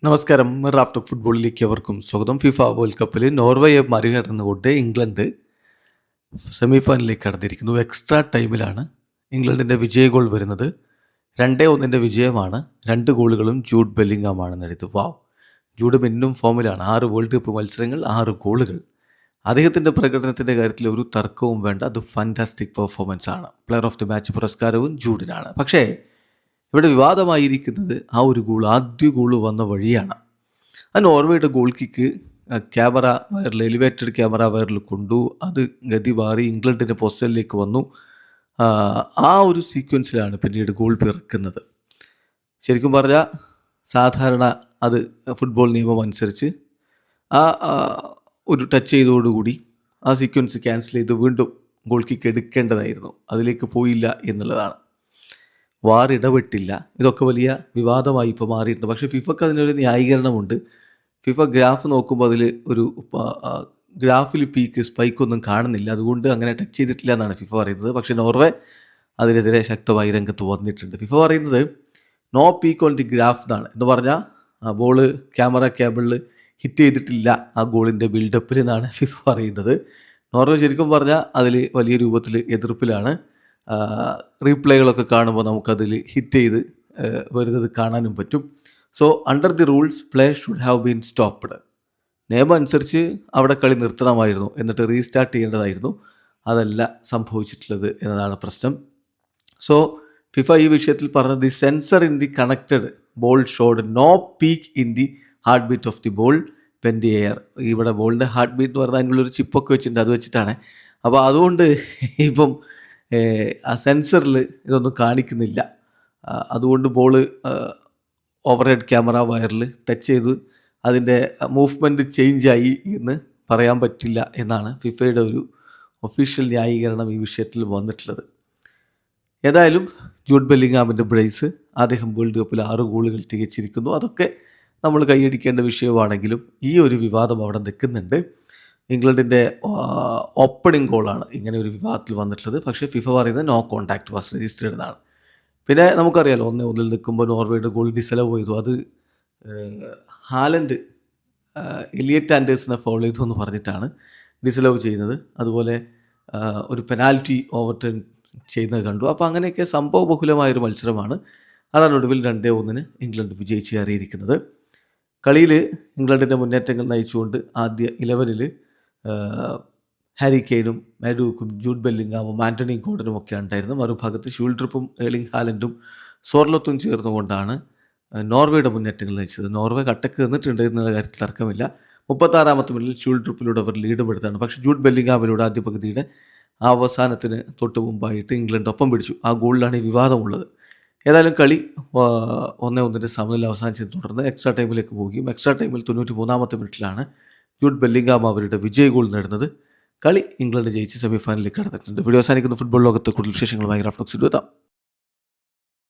നമസ്കാരം. Raf talk ഫുട്ബോളിലേക്ക് അവർക്കും സ്വാഗതം. ഫിഫ വേൾഡ് കപ്പിൽ നോർവേയെ മറികടന്നുകൊണ്ട് ഇംഗ്ലണ്ട് സെമി ഫൈനലിലേക്ക് കടന്നിരിക്കുന്നു. എക്സ്ട്രാ ടൈമിലാണ് ഇംഗ്ലണ്ടിൻ്റെ വിജയ ഗോൾ വരുന്നത്. 2-1 വിജയമാണ്. 2 ഗോളുകളും ജൂഡ് ബെല്ലിംഗാമാണ് നേടിയത്. വാവ്, ജൂഡ് മിന്നും ഫോമിലാണ്. 6 വേൾഡ് കപ്പ് മത്സരങ്ങൾ, 6 ഗോളുകൾ. അദ്ദേഹത്തിൻ്റെ പ്രകടനത്തിൻ്റെ കാര്യത്തിൽ ഒരു തർക്കവും വേണ്ട. അത് ഫാൻറ്റാസ്റ്റിക് പെർഫോമൻസ് ആണ്. പ്ലെയർ ഓഫ് ദി മാച്ച് പുരസ്കാരവും ജൂഡിനാണ്. പക്ഷേ ഇവിടെ വിവാദമായിരിക്കുന്നത് ആ ഒരു ഗോൾ, ആദ്യ ഗോൾ വന്ന വഴിയാണ്. ആ നോർവേയുടെ ഗോൾ കിക്ക് ക്യാമറ വയറിൽ, എലിവേറ്റഡ് ക്യാമറ വയറിൽ കൊണ്ടു. അത് ഗതി മാറി ഇംഗ്ലണ്ടിൻ്റെ പൊസിഷനിലേക്ക് വന്നു. ആ ഒരു സീക്വൻസിലാണ് പിന്നീട് ഗോൾ പിറക്കുന്നത്. ശരിക്കും പറഞ്ഞാൽ സാധാരണ അത് ഫുട്ബോൾ നിയമം അനുസരിച്ച് ആ ഒരു ടച്ച് ചെയ്തതോടുകൂടി ആ സീക്വൻസ് ക്യാൻസൽ ചെയ്ത് വീണ്ടും ഗോൾ കിക്ക് എടുക്കേണ്ടതായിരുന്നു. അതിലേക്ക് പോയില്ല എന്നുള്ളതാണ്. വാർ ഇടപെട്ടില്ല. ഇതൊക്കെ വലിയ വിവാദമായി ഇപ്പോൾ മാറിയിട്ടുണ്ട്. പക്ഷേ ഫിഫക്ക് അതിനൊരു ന്യായീകരണമുണ്ട്. ഫിഫ ഗ്രാഫ് നോക്കുമ്പോൾ അതിൽ ഒരു ഗ്രാഫിൽ പീക്ക് സ്പൈക്കൊന്നും കാണുന്നില്ല, അതുകൊണ്ട് അങ്ങനെ ടച്ച് ചെയ്തിട്ടില്ല എന്നാണ് ഫിഫ പറയുന്നത്. പക്ഷേ നോർവേ അതിനെതിരെ ശക്തമായി രംഗത്ത് വന്നിട്ടുണ്ട്. ഫിഫ പറയുന്നത് no peak on the graph എന്നാണ്. എന്ന് പറഞ്ഞാൽ ബോള് ക്യാമറ കേബിളിൽ ഹിറ്റ് ചെയ്തിട്ടില്ല ആ ഗോളിൻ്റെ ബിൽഡപ്പിൽ എന്നാണ് ഫിഫ പറയുന്നത്. നോർവേ ശരിക്കും പറഞ്ഞാൽ അതിൽ വലിയ രൂപത്തിൽ എതിർപ്പിലാണ്. റീപ്ലേകളൊക്കെ കാണുമ്പോൾ നമുക്കതിൽ ഹിറ്റ് ചെയ്ത് വരുന്നത് കാണാനും പറ്റും. So under the rules play should have been stopped. നിയമം അനുസരിച്ച് അവിടെ കളി നിർത്തണമായിരുന്നു, എന്നിട്ട് റീസ്റ്റാർട്ട് ചെയ്യേണ്ടതായിരുന്നു. അതല്ല സംഭവിച്ചിട്ടുള്ളത് എന്നതാണ് പ്രശ്നം. സോ ഫിഫ ഈ വിഷയത്തിൽ പറഞ്ഞത് the sensor in the connected ball showed no peak in the heart beat of the ball when the air. ഇവിടെ ബോളിൻ്റെ ഹാർട്ട് ബീറ്റ് എന്ന് പറഞ്ഞാൽ അതിനുള്ളൊരു ചിപ്പൊക്കെ വെച്ചിട്ടുണ്ട്, അത് വെച്ചിട്ടാണ്. അപ്പോൾ അതുകൊണ്ട് ഇപ്പം ആ സെൻസറിൽ ഇതൊന്നും കാണിക്കുന്നില്ല. അതുകൊണ്ട് ബോള് ഓവർ ഹെഡ് ക്യാമറ വയറിൽ ടച്ച് ചെയ്ത് അതിൻ്റെ മൂവ്മെൻറ്റ് ചേഞ്ചായി എന്ന് പറയാൻ പറ്റില്ല എന്നാണ് ഫിഫയുടെ ഒരു ഒഫീഷ്യൽ ന്യായീകരണം ഈ വിഷയത്തിൽ വന്നിട്ടുള്ളത്. ഏതായാലും ജൂഡ് ബെല്ലിംഗാമിൻ്റെ ബ്രേസ്, അദ്ദേഹം വേൾഡ് കപ്പിൽ 6 ഗോളുകൾ തികച്ചിരിക്കുന്നു. അതൊക്കെ നമ്മൾ കൈയടിക്കേണ്ട വിഷയമാണെങ്കിലും ഈ ഒരു വിവാദം അവിടെ നിൽക്കുന്നുണ്ട്. ഇംഗ്ലണ്ടിൻ്റെ ഓപ്പണിംഗ് ഗോളാണ് ഇങ്ങനെ ഒരു വിവാദത്തിൽ വന്നിട്ടുള്ളത്. പക്ഷേ ഫിഫ പറയുന്നത് നോ കോൺടാക്റ്റ് വാസ് രജിസ്റ്റേർഡ് എന്നാണ്. പിന്നെ നമുക്കറിയാലോ, 1-1 നിൽക്കുമ്പോൾ നോർവേയുടെ ഗോൾ ഡിസലവ് ചെയ്തു. അത് ഹാലൻഡ് എലിയറ്റ് ആൻഡേഴ്സിനെ ഫോളോ ചെയ്തു എന്ന് പറഞ്ഞിട്ടാണ് ഡിസലവ് ചെയ്യുന്നത്. അതുപോലെ ഒരു പെനാൽറ്റി ഓവർടേൺ ചെയ്യുന്നത് കണ്ടു. അപ്പോൾ അങ്ങനെയൊക്കെ സംഭവബഹുലമായൊരു മത്സരമാണ്. അതാണ് ഒടുവിൽ 2-1 ഇംഗ്ലണ്ട് വിജയിച്ച് കയറിയിരിക്കുന്നത്. കളിയിൽ ഇംഗ്ലണ്ടിൻ്റെ മുന്നേറ്റങ്ങൾ നയിച്ചുകൊണ്ട് ആദ്യ 11-ൽ ഹാരി കെയ്നും മാഡ്യൂക്കും ജൂഡ് ബെല്ലിംഗാമും ആൻ്റണി ഗോർഡനും ഒക്കെ ഉണ്ടായിരുന്നു. മറുഭാഗത്ത് ഷൂൾട്രിപ്പും ഏർലിംഗ് ഹാലൻഡും സോർലോത്തും ചേർന്നുകൊണ്ടാണ് നോർവേയുടെ മുന്നേറ്റങ്ങൾ നയിച്ചത്. നോർവേ കട്ടക്ക് നിന്നിട്ടുണ്ട് എന്നുള്ള കാര്യത്തിൽ തർക്കമില്ല. 36-ാമത്തെ മിനിറ്റിൽ ഷൂൾട്രിപ്പിലൂടെ അവർ ലീഡ് പെടുത്താണ്. പക്ഷേ ജൂഡ് ബെല്ലിംഗാമിലൂടെ ആദ്യ പകുതിയുടെ അവസാനത്തിന് തൊട്ട് മുമ്പായിട്ട് ഇംഗ്ലണ്ട് ഒപ്പം പിടിച്ചു. ആ ഗോളിലാണ് ഈ വിവാദമുള്ളത്. ഏതായാലും കളി 1-1 സമനില അവസാനിച്ചതിനെ തുടർന്ന് എക്സ്ട്രാ ടൈമിലേക്ക് പോവുകയും എക്സ്ട്രാ ടൈമിൽ 93-ാമത്തെ മിനിറ്റിലാണ് ജൂഡ് ബെല്ലിംഗാം അവരുടെ വിജയ ഗോൾ നേടുന്നത്. കളി ഇംഗ്ലണ്ട് ജയിച്ച് സെമി ഫൈനലിലേക്ക് കടന്നിട്ടുണ്ട്. വീഡിയോ അവസാനിക്കുന്ന ഫുട്ബോൾ ലോകത്ത് കൂടുതൽ വിശേഷങ്ങളുമായി റാഫ് ടോക്സിൽ എത്താം.